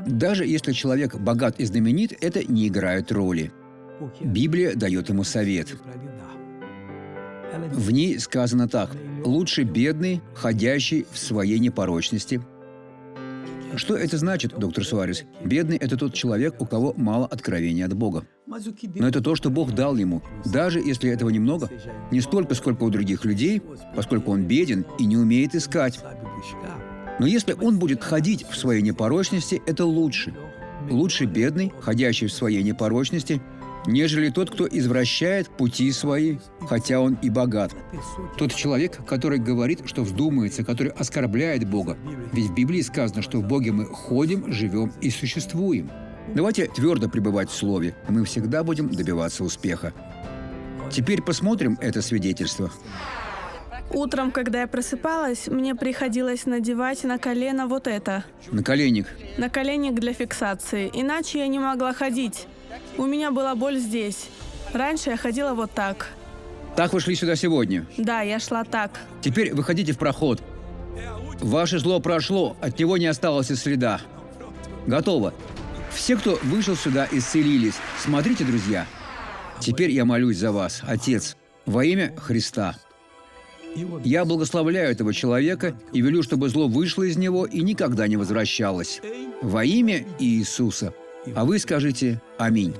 Даже если человек богат и знаменит, это не играет роли. Библия дает ему совет. В ней сказано так: «Лучше бедный, ходящий в своей непорочности». Что это значит, доктор Суарес? Бедный – это тот человек, у кого мало откровения от Бога. Но это то, что Бог дал ему, даже если этого немного, не столько, сколько у других людей, поскольку он беден и не умеет искать. Но если он будет ходить в своей непорочности, это лучше. Лучше бедный, ходящий в своей непорочности, нежели тот, кто извращает пути свои, хотя он и богат. Тот человек, который говорит, что вздумается, который оскорбляет Бога. Ведь в Библии сказано, что в Боге мы ходим, живем и существуем. Давайте твердо пребывать в Слове, и мы всегда будем добиваться успеха. Теперь посмотрим это свидетельство. Утром, когда я просыпалась, мне приходилось надевать на колено вот это. Наколенник. Наколенник для фиксации, иначе я не могла ходить. У меня была боль здесь. Раньше я ходила вот так. Так вы шли сюда сегодня? Да, я шла так. Теперь выходите в проход. Ваше зло прошло, от него не осталось и следа. Готово. Все, кто вышел сюда, исцелились. Смотрите, друзья. Теперь я молюсь за вас, Отец, во имя Христа. Я благословляю этого человека и велю, чтобы зло вышло из него и никогда не возвращалось. Во имя Иисуса. А вы скажите «Аминь».